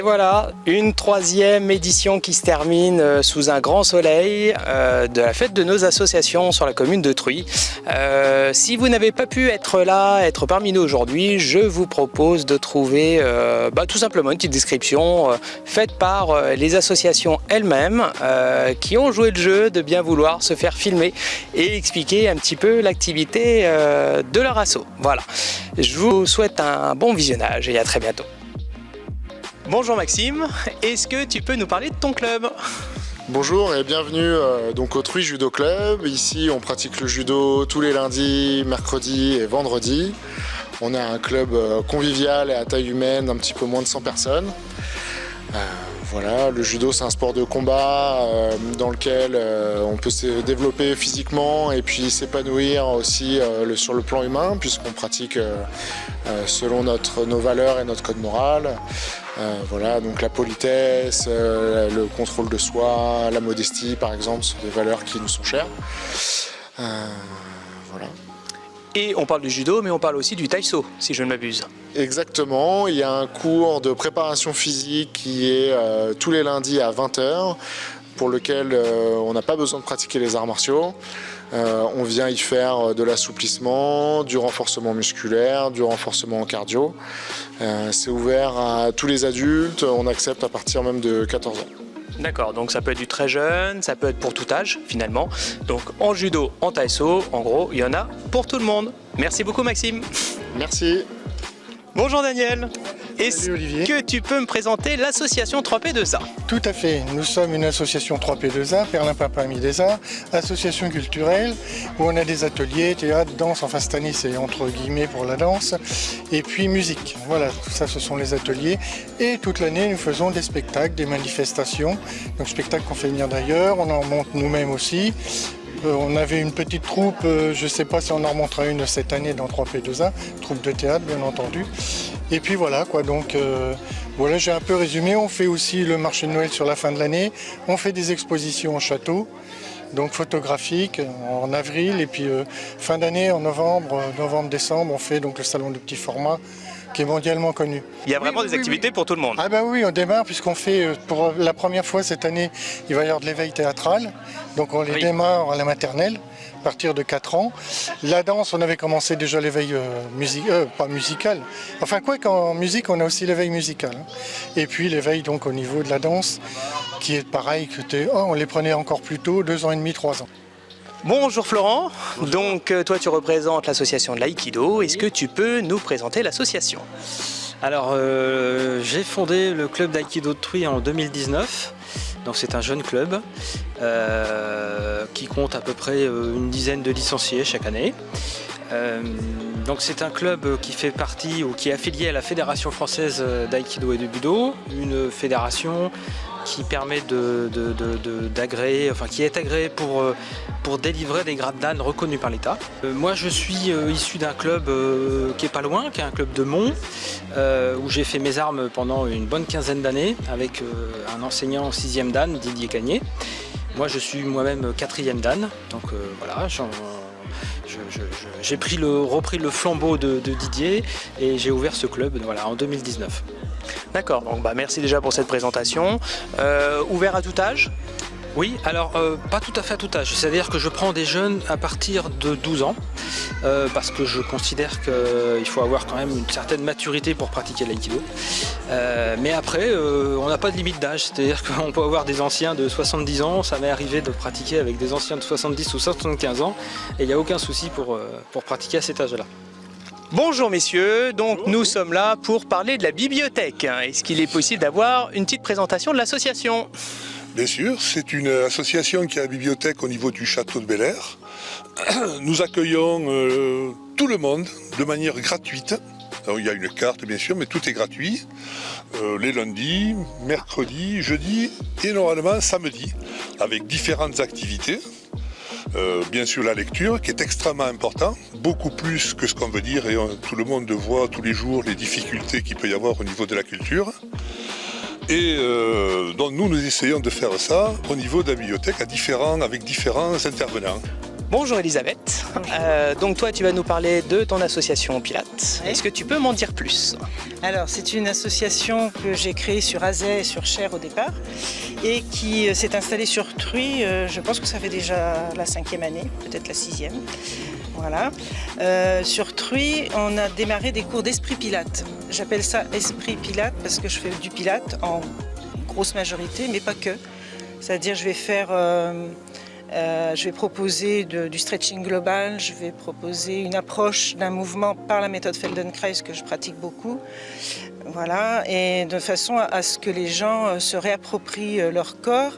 voilà, une troisième édition qui se termine sous un grand soleil de la fête de nos associations sur la commune de Truy. Si vous n'avez pas pu être là, être parmi nous aujourd'hui, je vous propose de trouver tout simplement une petite description faite par les associations elles-mêmes qui ont joué le jeu de bien vouloir se faire filmer et expliquer un petit peu l'activité de leur asso. Voilà, je vous souhaite un bon visionnage et à très bientôt. Bonjour Maxime, est-ce que tu peux nous parler de ton club ? Bonjour et bienvenue donc au Truy Judo Club. Ici on pratique le judo tous les lundis, mercredis et vendredis. On a un club convivial et à taille humaine, un petit peu moins de 100 personnes. Voilà, le judo c'est un sport de combat dans lequel on peut se développer physiquement et puis s'épanouir aussi sur le plan humain puisqu'on pratique selon nos valeurs et notre code moral. Voilà, donc la politesse, le contrôle de soi, la modestie par exemple sont des valeurs qui nous sont chères. Voilà. Et on parle du judo, mais on parle aussi du taïso, si je ne m'abuse. Exactement, il y a un cours de préparation physique qui est tous les lundis à 20h, pour lequel on n'a pas besoin de pratiquer les arts martiaux. On vient y faire de l'assouplissement, du renforcement musculaire, du renforcement cardio. C'est ouvert à tous les adultes, on accepte à partir même de 14 ans. D'accord, donc ça peut être du très jeune, ça peut être pour tout âge finalement. Donc en judo, en taïso, en gros, il y en a pour tout le monde. Merci beaucoup Maxime. Merci. Bonjour Daniel. Est-ce Olivier. que tu peux me présenter l'association 3P2A ? Tout à fait. Nous sommes une association 3P2A, Perlimpinpin des Arts, association culturelle, où on a des ateliers, théâtre, danse, enfin cette année c'est entre guillemets pour la danse, et puis musique. Voilà, tout ça ce sont les ateliers. Et toute l'année nous faisons des spectacles, des manifestations, donc spectacles qu'on fait venir d'ailleurs, on en monte nous-mêmes aussi. On avait une petite troupe, je ne sais pas si on en remontera une cette année dans 3P2A, troupe de théâtre bien entendu. Et puis voilà quoi, donc voilà, j'ai un peu résumé. On fait aussi le marché de Noël sur la fin de l'année, on fait des expositions au château, donc photographiques en avril, et puis fin d'année en novembre-décembre, on fait donc le salon de petit format qui est mondialement connu. Il y a vraiment des activités pour tout le monde. Ah bah oui, on démarre puisqu'on fait, pour la première fois cette année, il va y avoir de l'éveil théâtral. Donc on les démarre à la maternelle, à partir de 4 ans. La danse, on avait commencé déjà l'éveil pas musical. Enfin quoi qu'en musique, on a aussi l'éveil musical. Et puis l'éveil donc au niveau de la danse, qui est pareil, on les prenait encore plus tôt, 2 ans et demi, 3 ans. Bonjour Florent, donc toi tu représentes l'association de l'aïkido, est-ce que tu peux nous présenter l'association ? Alors j'ai fondé le club d'aïkido de Truy en 2019, donc c'est un jeune club qui compte à peu près une dizaine de licenciés chaque année. Donc c'est un club qui fait partie ou qui est affilié à la Fédération française d'aïkido et de budo, une fédération qui permet d'agréer, enfin qui est agréée pour délivrer des grades Dan reconnus par l'État. Moi je suis issu d'un club qui est pas loin, qui est un club de Mont, où j'ai fait mes armes pendant une bonne quinzaine d'années avec un enseignant 6e Dan, Didier Cagné. Moi je suis moi-même 4e Dan, donc voilà, j'ai repris le flambeau de Didier et j'ai ouvert ce club voilà, en 2019. D'accord, donc merci déjà pour cette présentation. Ouvert à tout âge ? Oui, alors pas tout à fait à tout âge, c'est-à-dire que je prends des jeunes à partir de 12 ans parce que je considère qu'il faut avoir quand même une certaine maturité pour pratiquer l'aïkido. Mais après, on n'a pas de limite d'âge, c'est-à-dire qu'on peut avoir des anciens de 70 ans, ça m'est arrivé de pratiquer avec des anciens de 70 ou 75 ans et il n'y a aucun souci pour pratiquer à cet âge-là. Bonjour messieurs, donc nous sommes là pour parler de la bibliothèque. Est-ce qu'il est possible d'avoir une petite présentation de l'association ? Bien sûr, c'est une association qui a la bibliothèque au niveau du château de Bel-Air. Nous accueillons tout le monde de manière gratuite. Alors, il y a une carte bien sûr, mais tout est gratuit. Les lundis, mercredis, jeudis et normalement samedi, avec différentes activités. Bien sûr la lecture qui est extrêmement important, beaucoup plus que ce qu'on veut dire et tout le monde voit tous les jours les difficultés qu'il peut y avoir au niveau de la culture. Et donc nous essayons de faire ça au niveau de la bibliothèque avec différents intervenants. Bonjour Elisabeth. Donc toi, tu vas nous parler de ton association Pilates. Oui. Est-ce que tu peux m'en dire plus? Alors, c'est une association que j'ai créée sur Azay et sur Cher au départ et qui s'est installée sur Truy. Je pense que ça fait déjà la 5e année, peut-être la 6e. Voilà. Sur Truy, on a démarré des cours d'esprit Pilates. J'appelle ça esprit Pilates parce que je fais du Pilates en grosse majorité, mais pas que. C'est-à-dire, je vais proposer du stretching global, je vais proposer une approche d'un mouvement par la méthode Feldenkrais que je pratique beaucoup. Voilà, et de façon à ce que les gens se réapproprient leur corps,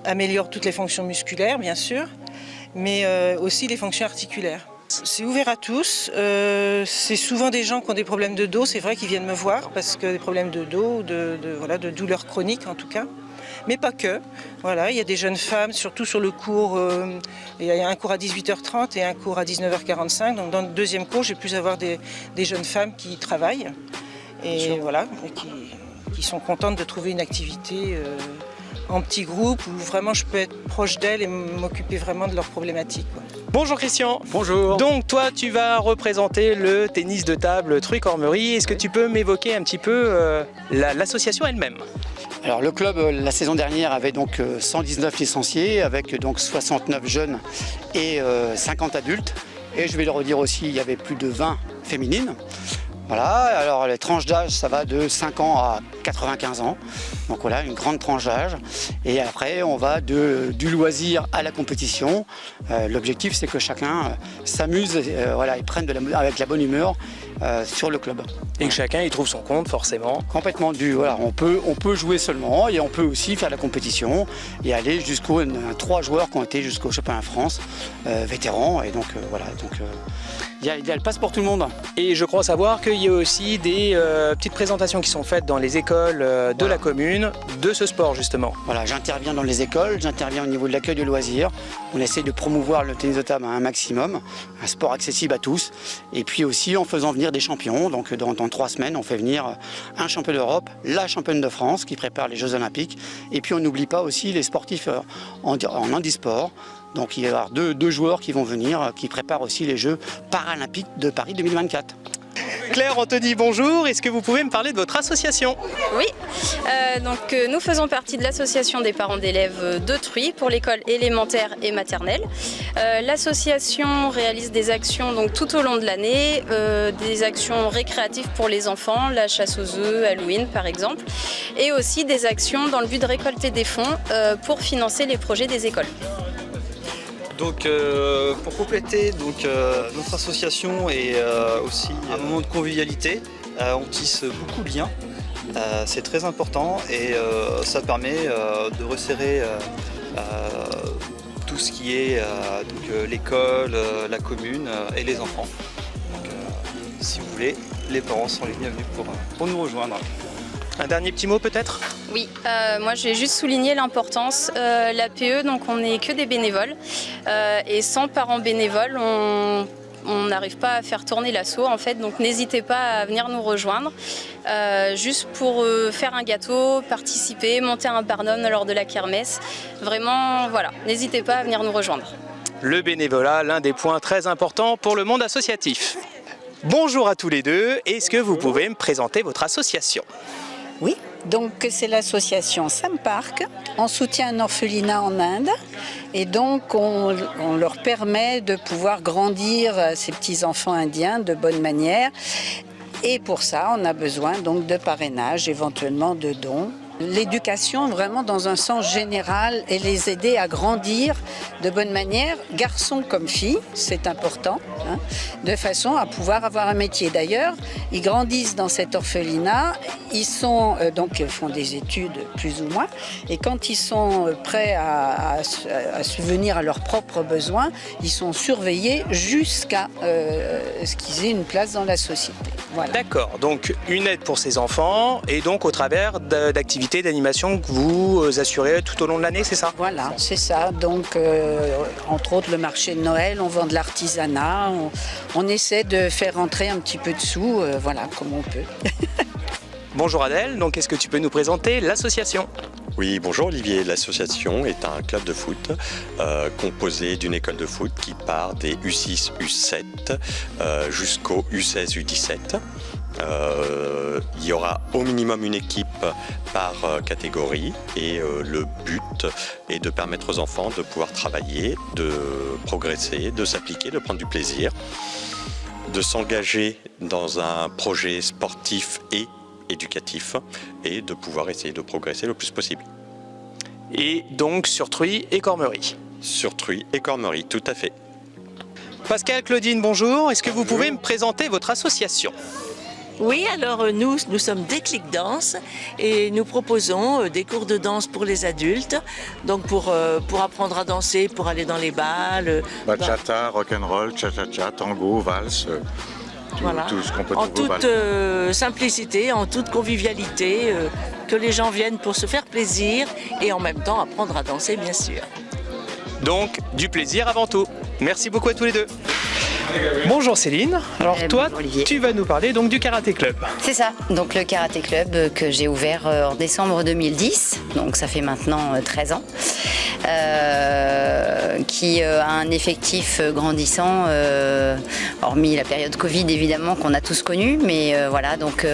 améliorent toutes les fonctions musculaires, bien sûr, mais aussi les fonctions articulaires. C'est ouvert à tous, c'est souvent des gens qui ont des problèmes de dos, c'est vrai qu'ils viennent me voir parce que des problèmes de dos, de douleurs chroniques en tout cas. Mais pas que. Voilà, il y a des jeunes femmes, surtout sur le cours, il y a un cours à 18h30 et un cours à 19h45. Donc dans le deuxième cours, j'ai pu avoir des jeunes femmes qui travaillent et voilà, et qui sont contentes de trouver une activité en petit groupe où vraiment je peux être proche d'elles et m'occuper vraiment de leurs problématiques, quoi. Bonjour Christian. Bonjour. Donc toi, tu vas représenter le tennis de table Truy-Cormery. Est-ce que tu peux m'évoquer un petit peu l'association elle-même? Alors le club la saison dernière avait donc 119 licenciés avec donc 69 jeunes et 50 adultes. Et je vais le redire aussi, il y avait plus de 20 féminines. Voilà, alors les tranches d'âge, ça va de 5 ans à 95 ans. Donc voilà, une grande tranche d'âge. Et après, on va du loisir à la compétition. L'objectif, c'est que chacun s'amuse et prenne avec la bonne humeur sur le club. Et que chacun y trouve son compte, forcément. Complètement voilà, on peut jouer seulement et on peut aussi faire la compétition et aller jusqu'aux 3 joueurs qui ont été jusqu'au championnat de France, vétérans. Et donc voilà, il y a le passe pour tout le monde. Et je crois savoir qu'il y a aussi des petites présentations qui sont faites dans les écoles de la commune de ce sport justement. Voilà, j'interviens dans les écoles, j'interviens au niveau de l'accueil de loisirs. On essaie de promouvoir le tennis de table à un maximum, un sport accessible à tous. Et puis aussi en faisant venir des champions. Donc dans 3 semaines, on fait venir un champion d'Europe, la championne de France qui prépare les Jeux Olympiques. Et puis on n'oublie pas aussi les sportifs en handisport. Donc il va y avoir deux joueurs qui vont venir, qui préparent aussi les Jeux Paralympiques de Paris 2024. Claire, Anthony, bonjour. Est-ce que vous pouvez me parler de votre association? Oui, nous faisons partie de l'association des parents d'élèves de Truy pour l'école élémentaire et maternelle. L'association réalise des actions donc, tout au long de l'année, des actions récréatives pour les enfants, la chasse aux œufs, Halloween par exemple, et aussi des actions dans le but de récolter des fonds pour financer les projets des écoles. Donc pour compléter, notre association est aussi un moment de convivialité. On tisse beaucoup de liens, c'est très important et ça permet de resserrer tout ce qui est l'école, la commune et les enfants. Donc, si vous voulez, les parents sont les bienvenus pour nous rejoindre. Un dernier petit mot peut-être? Oui, moi je vais juste souligner l'importance. L'APE, donc on n'est que des bénévoles et sans parents bénévoles, on n'arrive pas à faire tourner l'asso en fait, donc n'hésitez pas à venir nous rejoindre juste pour faire un gâteau, participer, monter un barnum lors de la kermesse. Vraiment, voilà, n'hésitez pas à venir nous rejoindre. Le bénévolat, l'un des points très importants pour le monde associatif. Bonjour à tous les deux, est-ce que vous pouvez me présenter votre association? Oui, donc c'est l'association Sam Park. On soutient un orphelinat en Inde et donc on leur permet de pouvoir grandir ces petits-enfants indiens de bonne manière. Et pour ça, on a besoin donc de parrainage, éventuellement de dons. L'éducation vraiment dans un sens général et les aider à grandir de bonne manière, garçons comme filles, c'est important, hein, de façon à pouvoir avoir un métier. D'ailleurs, ils grandissent dans cet orphelinat, ils sont donc font des études plus ou moins, et quand ils sont prêts à subvenir à leurs propres besoins, ils sont surveillés jusqu'à ce qu'ils aient une place dans la société. Voilà. D'accord, donc une aide pour ces enfants et donc au travers d'activités d'animation que vous assurez tout au long de l'année, c'est ça? Voilà, c'est ça. Donc, entre autres, le marché de Noël, on vend de l'artisanat, on essaie de faire rentrer un petit peu de sous, voilà, comme on peut. Bonjour Adèle, donc est-ce que tu peux nous présenter l'association? Oui, bonjour Olivier. L'association est un club de foot composé d'une école de foot qui part des U6, U7 jusqu'au U16, U17. Il y aura au minimum une équipe par catégorie et le but est de permettre aux enfants de pouvoir travailler, de progresser, de s'appliquer, de prendre du plaisir, de s'engager dans un projet sportif et éducatif et de pouvoir essayer de progresser le plus possible. Et donc sur Truy et Cormery. Sur Truy et Cormery, tout à fait. Pascal, Claudine, bonjour. Est-ce que vous pouvez me présenter votre association ? Oui, alors nous sommes Déclic Danse et nous proposons des cours de danse pour les adultes, donc pour apprendre à danser, pour aller dans les bals. Bachata, rock'n'roll, cha-cha-cha, tango, valse, tout ce qu'on peut en trouver. toute simplicité, en toute convivialité, que les gens viennent pour se faire plaisir et en même temps apprendre à danser, bien sûr. Donc, du plaisir avant tout. Merci beaucoup à tous les deux. Bonjour Céline, alors toi tu vas nous parler donc du Karaté Club. C'est ça, donc le Karaté Club que j'ai ouvert en décembre 2010, donc ça fait maintenant 13 ans, qui a un effectif grandissant, hormis la période Covid évidemment qu'on a tous connue, mais voilà, donc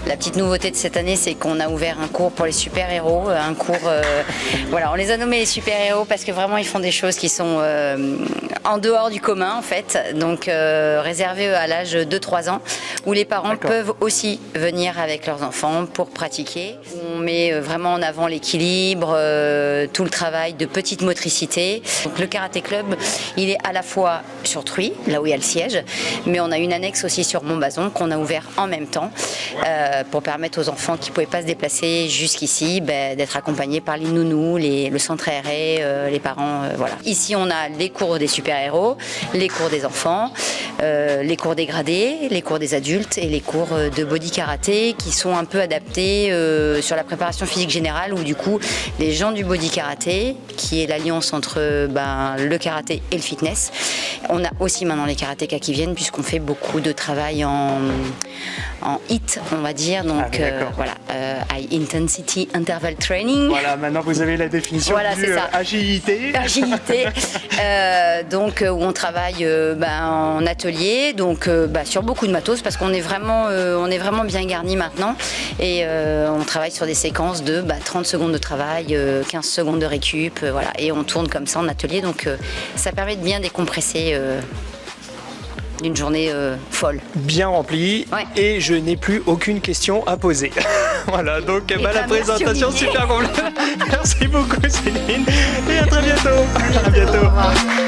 la petite nouveauté de cette année c'est qu'on a ouvert un cours pour les super-héros, un cours, voilà, on les a nommés les super-héros parce que vraiment ils font des choses qui sont en dehors du commun en fait, donc réservé à l'âge de 2-3 ans, où les parents peuvent aussi venir avec leurs enfants pour pratiquer. On met vraiment en avant l'équilibre, tout le travail de petite motricité. Donc, le Karaté Club, il est à la fois sur Truy, là où il y a le siège, mais on a une annexe aussi sur Montbazon qu'on a ouvert en même temps pour permettre aux enfants qui ne pouvaient pas se déplacer jusqu'ici d'être accompagnés par les nounous, le centre aéré, les parents. Voilà. Ici, on a les cours des super-héros, les cours des enfants, les cours des gradés, les cours des adultes et les cours de body karaté qui sont un peu adaptés sur la préparation physique générale où du coup les gens du body karaté qui est l'alliance entre le karaté et le fitness. On a aussi maintenant les karatékas qui viennent puisqu'on fait beaucoup de travail en HIIT on va dire, donc voilà, High Intensity Interval Training. Voilà, maintenant vous avez la définition du agilité. Agilité, donc où on travaille en atelier, donc sur beaucoup de matos parce qu'on est vraiment bien garni maintenant et on travaille sur des séquences de 30 secondes de travail, 15 secondes de récup, voilà, et on tourne comme ça en atelier, donc ça permet de bien décompresser d'une journée folle. Bien remplie, et je n'ai plus aucune question à poser. Voilà, donc la présentation super complète. Merci beaucoup Céline, et à très bientôt. À bientôt.